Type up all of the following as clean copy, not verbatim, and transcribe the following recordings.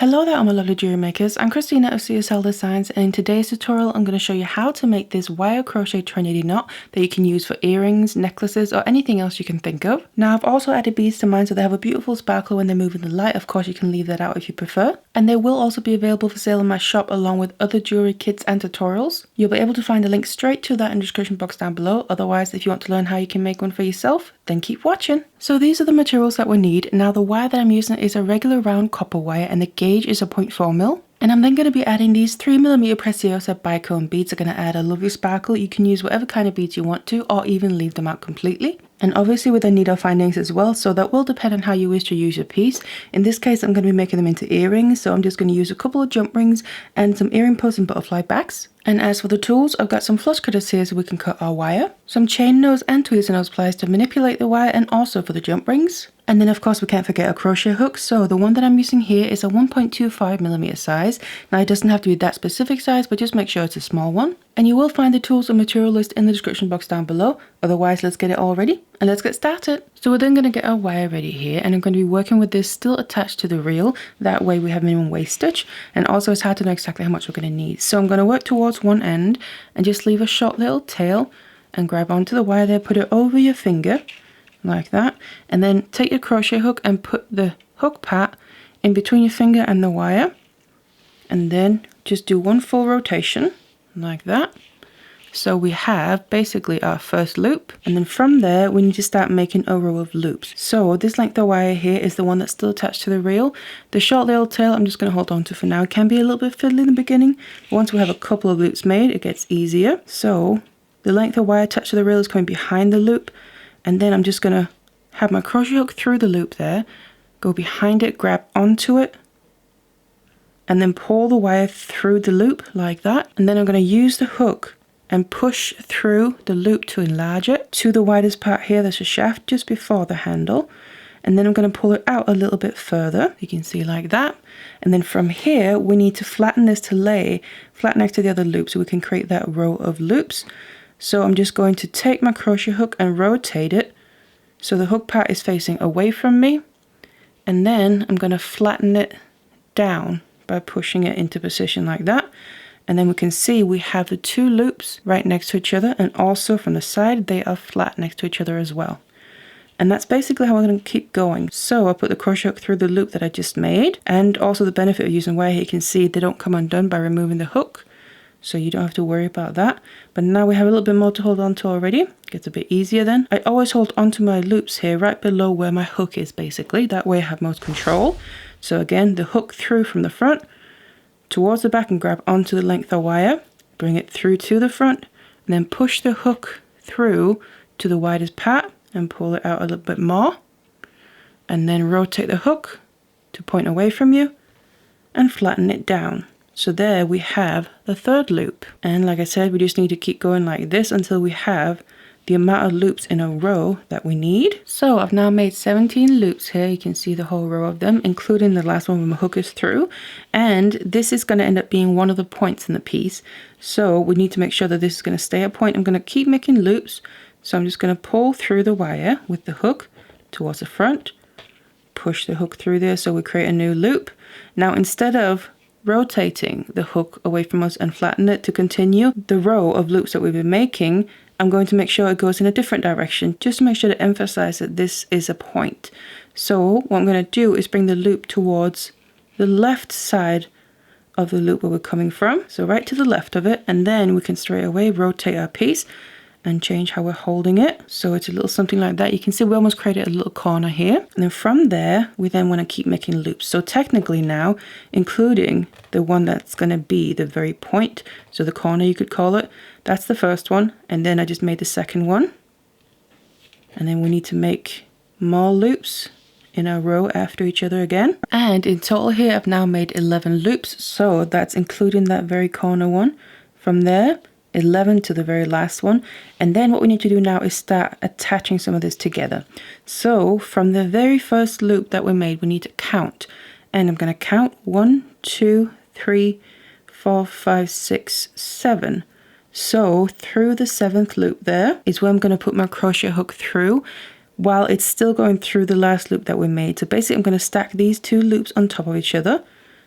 Hello there, all my lovely jewelry makers. I'm Christina of CSLdesigns, and in today's tutorial I'm going to show you how to make this wire crochet trinity knot that you can use for earrings, necklaces, or anything else you can think of. Now I've also added beads to mine so they have a beautiful sparkle when they move in the light. Of course you can leave that out if you prefer. And they will also be available for sale in my shop along with other jewelry kits and tutorials. You'll be able to find a link straight to that in the description box down below. Otherwise, if you want to learn how you can make one for yourself, then keep watching. So these are the materials that we need. Now the wire that I'm using is a regular round copper wire and the gauge is a 0.4 mil. And I'm then going to be adding these 3mm Preciosa bicone beads. They're going to add a lovely sparkle. You can use whatever kind of beads you want to, or even leave them out completely. And obviously with the needle findings as well, so that will depend on how you wish to use your piece. In this case, I'm going to be making them into earrings, so I'm just going to use a couple of jump rings and some earring posts and butterfly backs. And as for the tools, I've got some flush cutters here so we can cut our wire, some chain nose and tweezer nose pliers to manipulate the wire and also for the jump rings. And then of course we can't forget a crochet hook, so the one that I'm using here is a 1.25mm size. Now it doesn't have to be that specific size, but just make sure it's a small one. And you will find the tools and material list in the description box down below. Otherwise, let's get it all ready and let's get started. So we're then going to get our wire ready here, and I'm going to be working with this still attached to the reel. That way we have minimum waist stitch, and also it's hard to know exactly how much we're going to need. So I'm going to work towards one end and just leave a short little tail and grab onto the wire there, put it over your finger like that, and then take your crochet hook and put the hook part in between your finger and the wire, and then just do one full rotation like that. So we have basically our first loop, and then from there we need to start making a row of loops. So this length of wire here is the one that's still attached to the reel. The short little tail I'm just going to hold on to for now. It can be a little bit fiddly in the beginning, but once we have a couple of loops made it gets easier. So the length of wire attached to the reel is coming behind the loop, and then I'm just going to have my crochet hook through the loop there, go behind it, grab onto it, and then pull the wire through the loop like that. And then I'm going to use the hook and push through the loop to enlarge it to the widest part here. There's a shaft just before the handle, and then I'm going to pull it out a little bit further, you can see like that. And then from here we need to flatten this to lay flat next to the other loop so we can create that row of loops. So I'm just going to take my crochet hook and rotate it so the hook part is facing away from me, and then I'm going to flatten it down by pushing it into position like that. And then we can see we have the two loops right next to each other, and also from the side they are flat next to each other as well. And that's basically how we're going to keep going. So I put the crochet hook through the loop that I just made, and also the benefit of using wire here, you can see they don't come undone by removing the hook, so you don't have to worry about that. But now we have a little bit more to hold on to already. Gets a bit easier then. I always hold onto my loops here right below where my hook is basically. That way I have most control. So again, the hook through from the front towards the back and grab onto the length of wire. Bring it through to the front and then push the hook through to the widest part and pull it out a little bit more. And then rotate the hook to point away from you and flatten it down. So there we have the third loop. And like I said, we just need to keep going like this until we have the amount of loops in a row that we need. So I've now made 17 loops here. You can see the whole row of them, including the last one where my hook is through. And this is going to end up being one of the points in the piece. So we need to make sure that this is going to stay a point. I'm going to keep making loops. So I'm just going to pull through the wire with the hook towards the front, push the hook through there so we create a new loop. Now instead of rotating the hook away from us and flatten it to continue the row of loops that we've been making, I'm going to make sure it goes in a different direction just to make sure to emphasize that this is a point. So what I'm going to do is bring the loop towards the left side of the loop where we're coming from, so right to the left of it, and then we can straight away rotate our piece and change how we're holding it. So it's a little something like that. You can see we almost created a little corner here. And then from there, we then want to keep making loops. So technically now, including the one that's going to be the very point, so the corner you could call it, that's the first one. And then I just made the second one. And then we need to make more loops in a row after each other again. And in total here, I've now made 11 loops. So that's including that very corner one. From there, 11 to the very last one. And then what we need to do now is start attaching some of this together. So from the very first loop that we made, we need to count. And I'm going to count 1, 2, 3, 4, 5, 6, 7. So through the 7th loop there is where I'm going to put my crochet hook through while it's still going through the last loop that we made. So basically I'm going to stack these two loops on top of each other.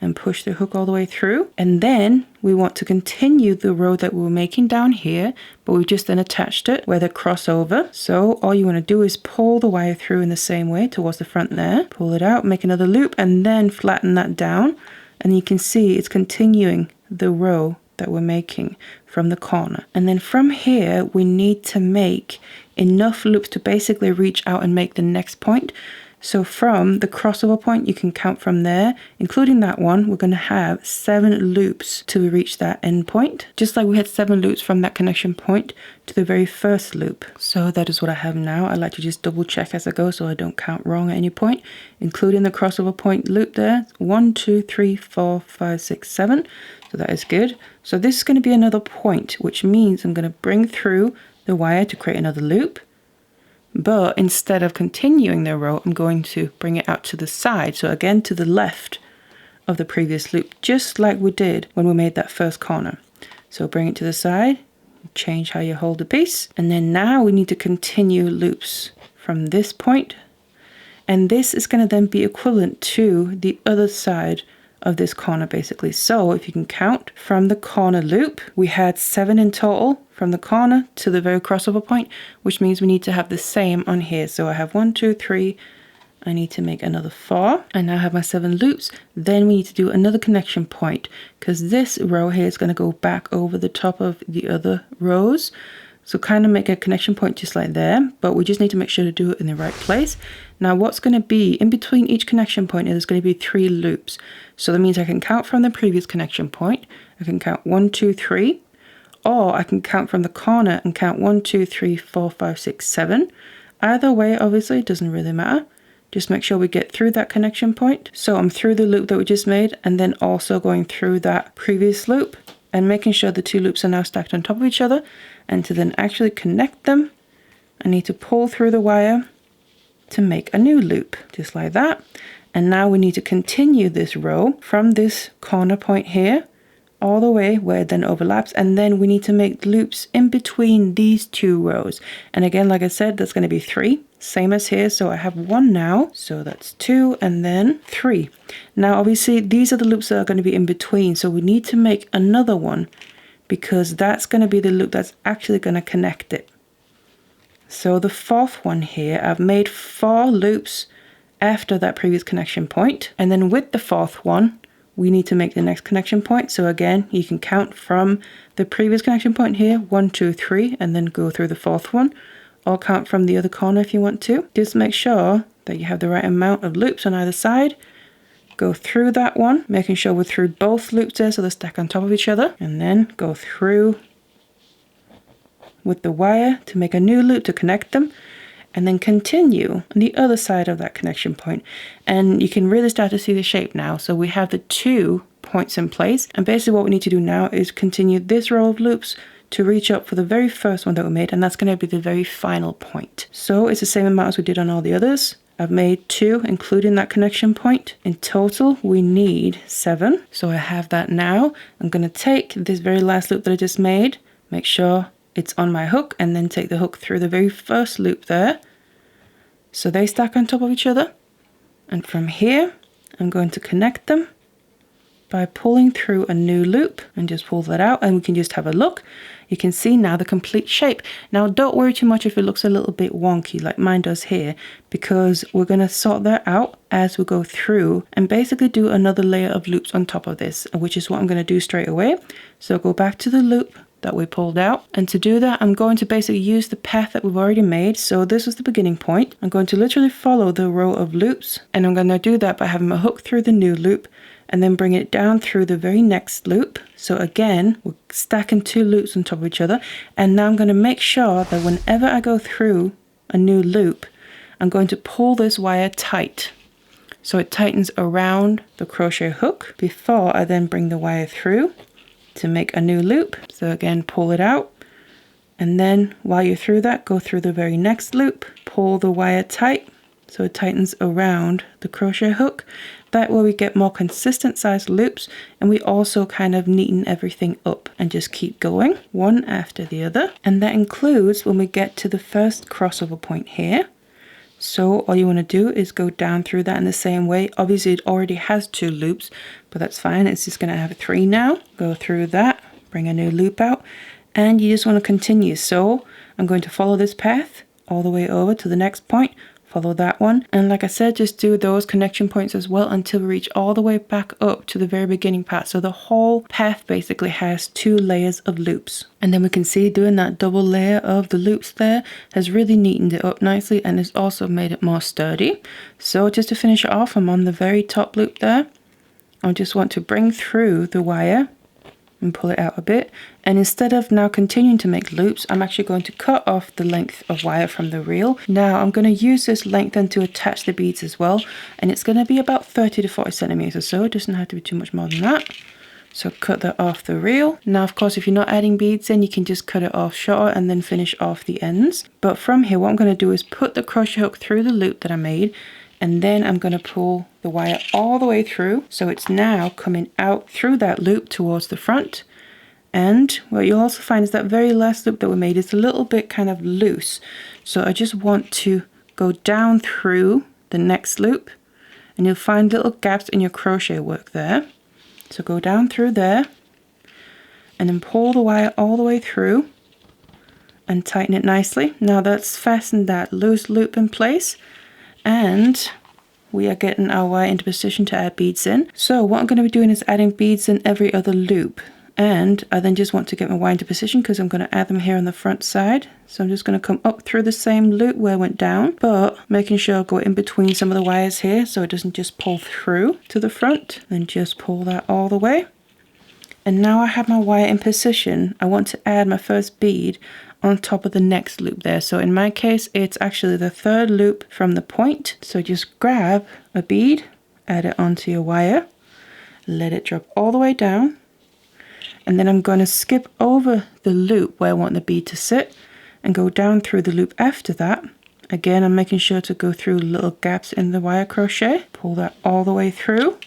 and push the hook all the way through. And then we want to continue the row that we were making down here, but we've just then attached it where they cross over. So all you want to do is pull the wire through in the same way towards the front there, pull it out, make another loop, and then flatten that down. And you can see it's continuing the row that we're making from the corner. And then from here, we need to make enough loops to basically reach out and make the next point. So from the crossover point, you can count from there, including that one, we're going to have 7 loops till we reach that end point. Just like we had 7 loops from that connection point to the very first loop. So that is what I have now. I like to just double check as I go so I don't count wrong at any point, including the crossover point loop there. 1, 2, 3, 4, 5, 6, 7. So that is good. So this is going to be another point, which means I'm going to bring through the wire to create another loop. But instead of continuing the row, I'm going to bring it out to the side. So again, to the left of the previous loop, just like we did when we made that first corner. So bring it to the side, change how you hold the piece. And then now we need to continue loops from this point. And this is going to then be equivalent to the other side of this corner basically. So if you can count from the corner loop, we had 7 in total from the corner to the very crossover point, which means we need to have the same on here. So I have 1, 2, 3. I need to make another 4. I now have my 7 loops. Then we need to do another connection point because this row here is going to go back over the top of the other rows. So kind of make a connection point just like there, but we just need to make sure to do it in the right place. Now what's going to be in between each connection point is going to be 3 loops. So that means I can count from the previous connection point. I can count 1, 2, 3, or I can count from the corner and count 1, 2, 3, 4, 5, 6, 7. Either way, obviously, it doesn't really matter. Just make sure we get through that connection point. So I'm through the loop that we just made and then also going through that previous loop and making sure the 2 loops are now stacked on top of each other. And to then actually connect them, I need to pull through the wire to make a new loop, just like that. And now we need to continue this row from this corner point here all the way where it then overlaps, and then we need to make loops in between these 2 rows. And again, like I said, that's going to be 3, same as here. So I have 1 now, so that's 2 and then 3. Now obviously these are the loops that are going to be in between, so we need to make another one because that's going to be the loop that's actually going to connect it. So the 4th one here, I've made 4 loops after that previous connection point, and then with the 4th one we need to make the next connection point. So again, you can count from the previous connection point here, 1, 2, 3, and then go through the 4th one, or count from the other corner if you want to. Just make sure that you have the right amount of loops on either side. Go through that one, making sure we're through both loops there so they stack on top of each other, and then go through with the wire to make a new loop to connect them, and then continue on the other side of that connection point. And you can really start to see the shape now. So we have the 2 points in place, and basically what we need to do now is continue this row of loops to reach up for the very first one that we made, and that's going to be the very final point. So it's the same amount as we did on all the others. I've made 2, including that connection point. In total, we need 7. So I have that now. I'm going to take this very last loop that I just made, make sure it's on my hook, and then take the hook through the very first loop there. So they stack on top of each other. And from here, I'm going to connect them by pulling through a new loop, and just pull that out, and we can just have a look. You can see now the complete shape. Now don't worry too much if it looks a little bit wonky like mine does here, because we're going to sort that out as we go through and basically do another layer of loops on top of this, which is what I'm going to do straight away. So go back to the loop that we pulled out, and to do that I'm going to basically use the path that we've already made. So this was the beginning point. I'm going to literally follow the row of loops, and I'm going to do that by having my hook through the new loop and then bring it down through the very next loop. So again, we're stacking 2 loops on top of each other, and now I'm going to make sure that whenever I go through a new loop, I'm going to pull this wire tight so it tightens around the crochet hook before I then bring the wire through to make a new loop. So again, pull it out, and then while you're through that, go through the very next loop, pull the wire tight so it tightens around the crochet hook. That way we get more consistent sized loops, and we also kind of neaten everything up and just keep going one after the other. And that includes when we get to the first crossover point here. So all you want to do is go down through that in the same way. Obviously it already has 2 loops, but that's fine. It's just going to have 3 now. Go through that, bring a new loop out, and you just want to continue. So I'm going to follow this path all the way over to the next point, follow that one, and like I said, just do those connection points as well until we reach all the way back up to the very beginning part. So the whole path basically has 2 layers of loops, and then we can see doing that double layer of the loops there has really neatened it up nicely, and it's also made it more sturdy. So just to finish it off, I'm on the very top loop there. I just want to bring through the wire and pull it out a bit, and instead of now continuing to make loops, I'm actually going to cut off the length of wire from the reel. Now I'm going to use this length then to attach the beads as well, and it's going to be about 30 to 40 centimeters or so. It doesn't have to be too much more than that. So cut that off the reel. Now of course, if you're not adding beads in, you can just cut it off shorter and then finish off the ends. But from here, what I'm going to do is put the crochet hook through the loop that I made, and then I'm going to pull the wire all the way through, so it's now coming out through that loop towards the front. And what you'll also find is that very last loop that we made is a little bit kind of loose, so I just want to go down through the next loop, and you'll find little gaps in your crochet work there. So go down through there and then pull the wire all the way through and tighten it nicely. Now that's fastened that loose loop in place, and we are getting our wire into position to add beads in. So what I'm going to be doing is adding beads in every other loop, and I then just want to get my wire into position because I'm going to add them here on the front side. So I'm just going to come up through the same loop where I went down, but making sure I go in between some of the wires here so it doesn't just pull through to the front. Then just pull that all the way. And now I have my wire in position. I want to add my first bead on top of the next loop there. So in my case, it's actually the 3rd loop from the point. So just grab a bead, add it onto your wire, let it drop all the way down, and then I'm going to skip over the loop where I want the bead to sit and go down through the loop after that. Again, I'm making sure to go through little gaps in the wire crochet, pull that all the way through,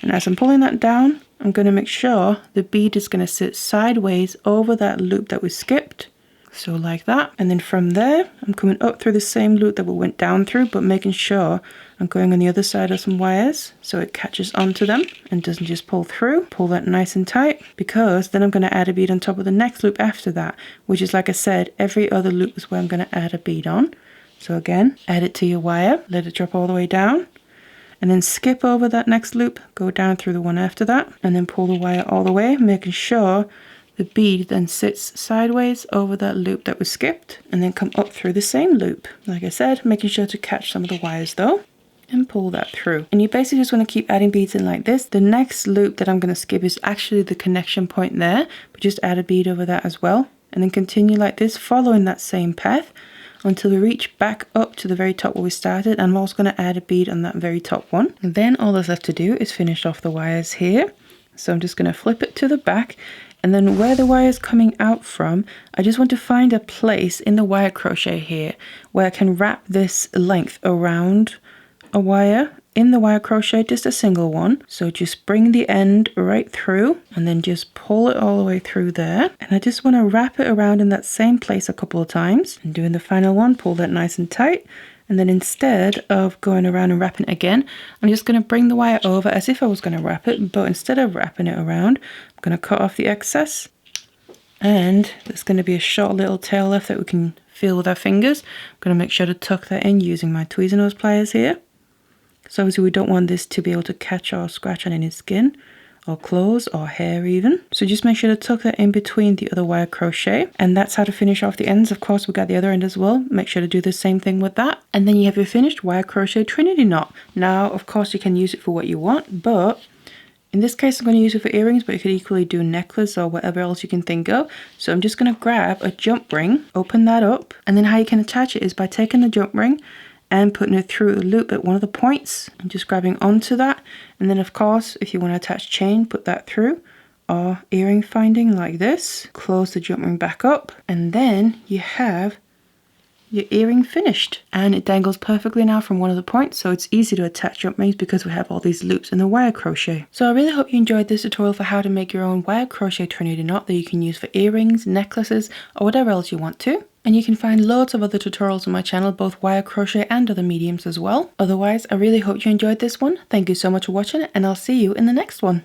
and as I'm pulling that down, I'm going to make sure the bead is going to sit sideways over that loop that we skipped. So like that. And then from there, I'm coming up through the same loop that we went down through, but making sure I'm going on the other side of some wires so it catches onto them and doesn't just pull through. Pull that nice and tight, because then I'm going to add a bead on top of the next loop after that, which is, like I said, every other loop is where I'm going to add a bead on. So again, add it to your wire, let it drop all the way down, and then skip over that next loop, go down through the one after that, and then pull the wire all the way, making sure the bead then sits sideways over that loop that was skipped, and then come up through the same loop. Like I said, making sure to catch some of the wires though, and pull that through. And you basically just want to keep adding beads in like this. The next loop that I'm going to skip is actually the connection point there, but just add a bead over that as well, and then continue like this, following that same path until we reach back up to the very top where we started. And I'm also going to add a bead on that very top one. And then all that's left to do is finish off the wires here. So I'm just going to flip it to the back, and then where the wire is coming out from, I just want to find a place in the wire crochet here where I can wrap this length around a wire in the wire crochet, just a single one. So just bring the end right through and then just pull it all the way through there. And I just want to wrap it around in that same place a couple of times. And doing the final one, pull that nice and tight. And then instead of going around and wrapping it again, I'm just going to bring the wire over as if I was going to wrap it, but instead of wrapping it around, I'm going to cut off the excess. And there's going to be a short little tail left that we can feel with our fingers. I'm going to make sure to tuck that in using my tweezer nose pliers here. So obviously we don't want this to be able to catch or scratch on any skin or clothes or hair even. So just make sure to tuck that in between the other wire crochet. And that's how to finish off the ends. Of course, we got the other end as well. Make sure to do the same thing with that. And then you have your finished wire crochet trinity knot. Now, of course, you can use it for what you want, but in this case, I'm going to use it for earrings, but you could equally do a necklace or whatever else you can think of. So I'm just going to grab a jump ring, open that up, and then how you can attach it is by taking the jump ring and putting it through a loop at one of the points and just grabbing onto that. And then of course, if you want to attach chain, put that through, or earring finding like this. Close the jump ring back up, and then you have your earring finished. And it dangles perfectly now from one of the points, so it's easy to attach jump rings because we have all these loops in the wire crochet. So I really hope you enjoyed this tutorial for how to make your own wire crochet trinity knot that you can use for earrings, necklaces, or whatever else you want to. And you can find loads of other tutorials on my channel, both wire crochet and other mediums as well. Otherwise, I really hope you enjoyed this one. Thank you so much for watching, and I'll see you in the next one.